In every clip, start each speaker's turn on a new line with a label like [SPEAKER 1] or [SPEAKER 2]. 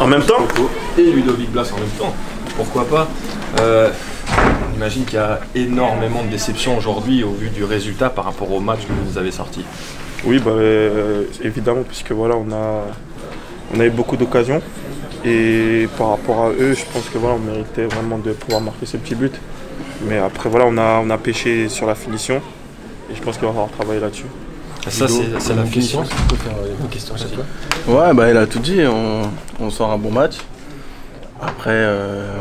[SPEAKER 1] En même temps
[SPEAKER 2] et Ludovic Blas en même temps. Pourquoi pas. On imagine qu'il y a énormément de déceptions aujourd'hui au vu du résultat par rapport au match que vous avez sorti.
[SPEAKER 1] Oui, bah, évidemment, puisque voilà, on a eu beaucoup d'occasions. Et par rapport à eux, je pense que voilà, on méritait vraiment de pouvoir marquer ce petit but. Mais après, voilà, on a pêché sur la finition. Et je pense qu'il va falloir travailler là-dessus.
[SPEAKER 2] Ça, c'est la finition. Tu peux faire une question à chaque fois.
[SPEAKER 3] Ouais, bah, il a tout dit. On sort un bon match. Après,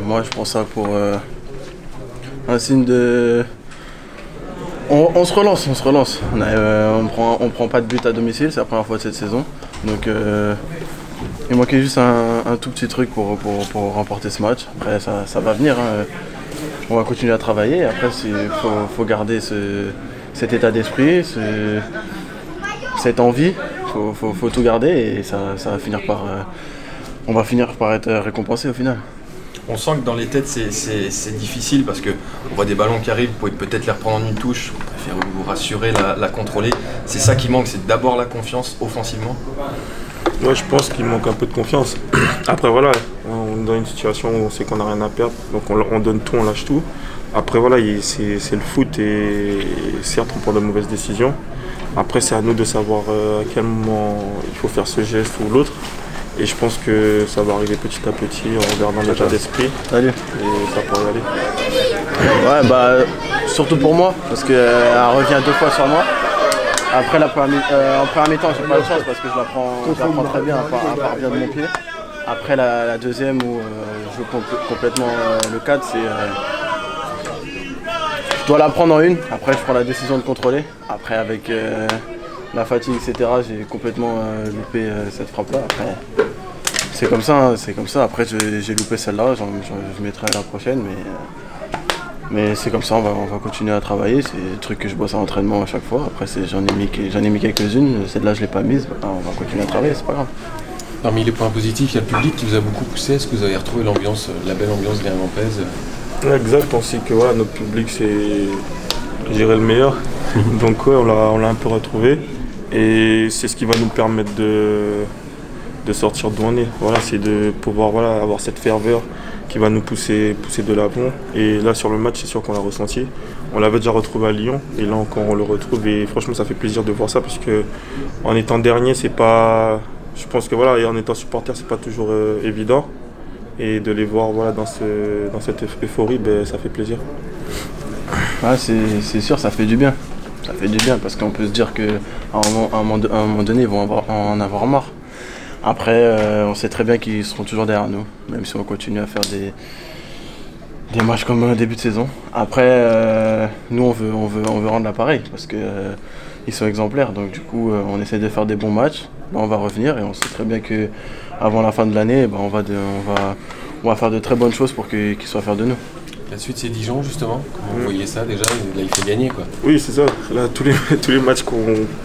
[SPEAKER 3] moi, je prends ça pour un signe de... On se relance. On prend pas de but à domicile, c'est la première fois de cette saison. Donc, il manquait juste un tout petit truc pour remporter ce match. Après, ça va venir. Hein. On va continuer à travailler. Après, faut garder cet état d'esprit, cette envie. Faut tout garder et ça va finir par... on va finir par être récompensé au final.
[SPEAKER 2] On sent que dans les têtes c'est difficile parce qu'on voit des ballons qui arrivent, vous pouvez peut-être les reprendre en une touche, vous préférez vous rassurer, la contrôler. C'est ça qui manque, c'est d'abord la confiance offensivement.
[SPEAKER 1] Ouais, je pense qu'il manque un peu de confiance. Après voilà, on est dans une situation où on sait qu'on n'a rien à perdre, donc on donne tout, on lâche tout. Après voilà, c'est le foot et certes on prend de mauvaises décisions. Après c'est à nous de savoir à quel moment il faut faire ce geste ou l'autre. Et je pense que ça va arriver petit à petit en regardant l'état d'esprit.
[SPEAKER 3] Salut.
[SPEAKER 1] Et ça pourrait aller.
[SPEAKER 3] Ouais, bah, surtout pour moi, parce qu'elle revient 2 fois sur moi. Après, en première mi-temps, j'ai pas de chance parce que je la prends très bien, elle part bien de mon pied. Après, la deuxième où je joue complètement le cadre, c'est... je dois la prendre en une. Après, je prends la décision de contrôler. Après, avec... la fatigue, etc. J'ai complètement loupé cette frappe-là. Après, c'est comme ça, hein, c'est comme ça. Après, j'ai loupé celle-là, je mettrai la prochaine, mais c'est comme ça. On va continuer à travailler. C'est des trucs que je bosse à l'entraînement à chaque fois. Après, j'en ai mis quelques-unes. Celle-là, je l'ai pas mise. On va continuer à travailler, c'est pas grave.
[SPEAKER 2] Parmi les points positifs, il y a le public qui vous a beaucoup poussé. Est-ce que vous avez retrouvé l'ambiance, la belle ambiance guingampèse?
[SPEAKER 1] Exact. On sait que voilà, notre public, c'est, je dirais, le meilleur. Donc ouais, on l'a un peu retrouvé. Et c'est ce qui va nous permettre de sortir d'où on est. Voilà, c'est de pouvoir avoir cette ferveur qui va nous pousser de l'avant. Et là, sur le match, c'est sûr qu'on l'a ressenti. On l'avait déjà retrouvé à Lyon. Et là encore, on le retrouve. Et franchement, ça fait plaisir de voir ça. Parce qu'en étant dernier, c'est pas... Je pense que voilà, et en étant supporter, c'est pas toujours évident. Et de les voir dans cette euphorie, ben, ça fait plaisir.
[SPEAKER 3] Ouais, c'est sûr, ça fait du bien. Ça fait du bien parce qu'on peut se dire qu'à un moment donné, ils vont en avoir marre. Après, on sait très bien qu'ils seront toujours derrière nous, même si on continue à faire des matchs comme un début de saison. Après, nous, on veut rendre l'appareil parce qu'ils sont exemplaires. Donc du coup, on essaie de faire des bons matchs. Là, on va revenir et on sait très bien qu'avant la fin de l'année, on va faire de très bonnes choses pour qu'ils soient fiers de nous.
[SPEAKER 2] La suite, c'est Dijon, justement. Comment vous voyez ça déjà? Là, il faut gagner, quoi.
[SPEAKER 1] Oui, c'est ça. Là, tous les matchs qu'on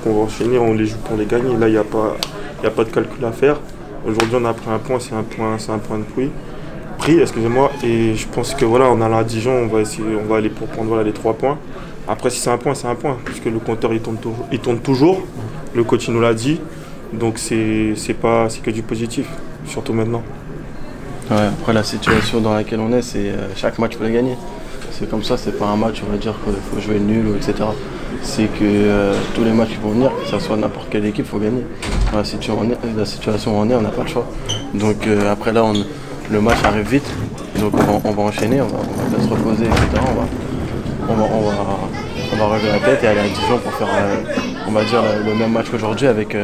[SPEAKER 1] va enchaîner, on les joue pour les gagner. Là, il n'y a pas de calcul à faire. Aujourd'hui, on a pris un point, c'est un point de prix, excusez-moi. Et je pense que voilà, en allant à Dijon, on va aller pour prendre les 3 points. Après, si c'est un point, c'est un point. Puisque le compteur, il tourne toujours. Le coach, il nous l'a dit. Donc, c'est que du positif, surtout maintenant.
[SPEAKER 3] Ouais, après la situation dans laquelle on est, c'est chaque match il faut le gagner. C'est comme ça, c'est pas un match on va dire qu'il faut jouer nul, etc. C'est que tous les matchs qui vont venir, que ce soit n'importe quelle équipe, il faut gagner. Dans la situation où on est, on n'a pas le choix. Donc après là, le match arrive vite, donc on va enchaîner, on va se reposer, etc. On va relever la tête et aller à Dijon pour faire on va dire, le même match qu'aujourd'hui avec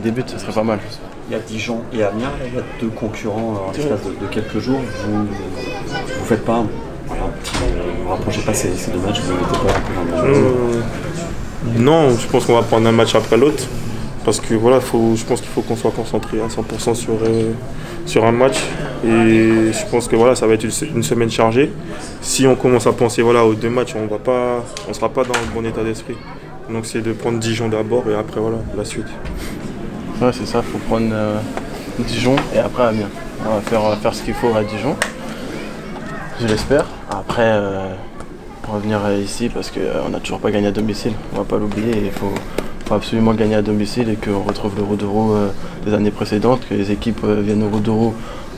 [SPEAKER 3] des buts, ça serait pas mal.
[SPEAKER 4] Il y a Dijon et Amiens, il y a 2 concurrents en l'espace de quelques jours. Vous faites pas vous rapprochez pas ces 2 matchs, vous ne mettez pas un peu dans le
[SPEAKER 1] Non, je pense qu'on va prendre un match après l'autre. Parce que voilà, je pense qu'il faut qu'on soit concentré à 100% sur un match. Et je pense que voilà, ça va être une semaine chargée. Si on commence à penser aux 2 matchs, on ne sera pas dans le bon état d'esprit. Donc c'est de prendre Dijon d'abord et après voilà, la suite.
[SPEAKER 3] Ouais, c'est ça, il faut prendre Dijon et après Amiens. On va faire ce qu'il faut à Dijon, je l'espère. Après, revenir ici parce qu'on n'a toujours pas gagné à domicile, on va pas l'oublier. Il faut absolument gagner à domicile et qu'on retrouve le Rodoro des années précédentes, que les équipes viennent au Rodoro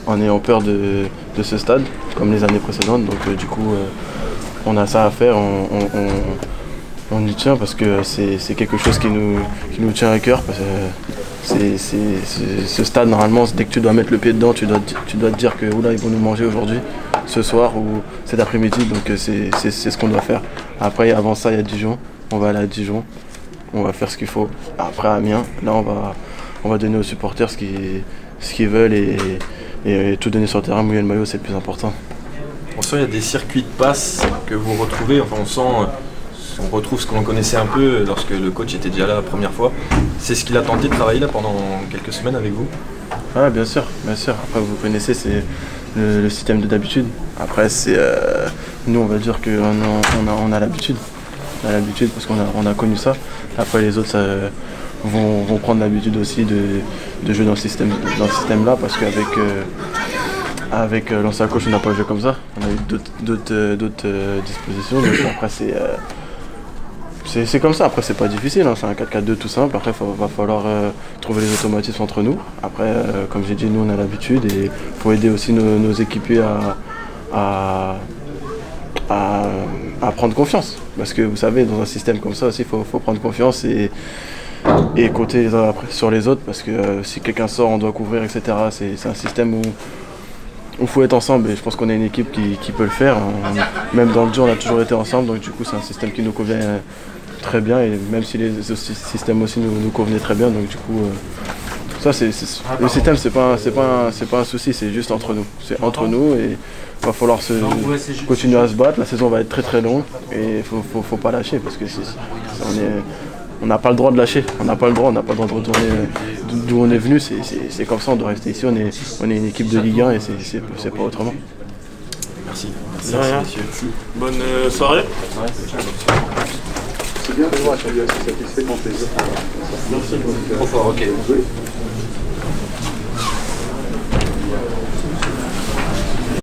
[SPEAKER 3] en ayant peur de ce stade, comme les années précédentes. Donc du coup, on a ça à faire, on y tient parce que c'est quelque chose qui nous tient à cœur. Parce que ce stade, normalement, dès que tu dois mettre le pied dedans, tu dois te dire que oula, ils vont nous manger aujourd'hui, ce soir ou cet après-midi. Donc c'est ce qu'on doit faire. Après, avant ça, il y a Dijon. On va aller à Dijon. On va faire ce qu'il faut. Après, à Amiens, là, on va donner aux supporters ce qu'ils veulent et tout donner sur le terrain, mouiller le maillot, c'est le plus important.
[SPEAKER 2] On sent qu'il y a des circuits de passe que vous retrouvez. Enfin, on retrouve ce qu'on connaissait un peu lorsque le coach était déjà là la première fois. C'est ce qu'il a tenté de travailler là pendant quelques semaines avec vous?
[SPEAKER 3] Ah, bien sûr, bien sûr. Après, vous connaissez, c'est le système de d'habitude. Après, nous, on va dire qu'on a l'habitude. On a l'habitude parce qu'on a connu ça. Après, les autres vont prendre l'habitude aussi de jouer dans ce système-là parce qu'avec avec l'ancien coach, on n'a pas joué comme ça. On a eu d'autres dispositions. Donc après, c'est comme ça. Après, c'est pas difficile. Hein. C'est un 4-4-2 tout simple. Après, va falloir trouver les automatismes entre nous. Après, comme j'ai dit, nous, on a l'habitude et il faut aider aussi nos équipiers à prendre confiance. Parce que vous savez, dans un système comme ça aussi, il faut prendre confiance et compter les uns sur les autres. Parce que si quelqu'un sort, on doit couvrir, etc. C'est un système où il faut être ensemble et je pense qu'on est une équipe qui peut le faire. Même dans le jeu, on a toujours été ensemble. Donc du coup, c'est un système qui nous convient très bien. Et même si les autres systèmes aussi nous convenaient très bien. Donc du coup, le système, c'est pas un souci. C'est juste entre nous. C'est entre nous et il va falloir continuer à se battre. La saison va être très très longue et il faut pas lâcher parce que on n'a pas le droit de lâcher. On n'a pas le droit de retourner d'où on est venu. C'est comme ça, on doit rester ici. On est une équipe de Ligue 1 et c'est pas autrement.
[SPEAKER 2] Merci.
[SPEAKER 1] Merci, messieurs. Bonne soirée.
[SPEAKER 2] Ouais,
[SPEAKER 5] C'est bien de voir que tu es satisfait quand tu es. Merci.
[SPEAKER 2] Trop fort, ok.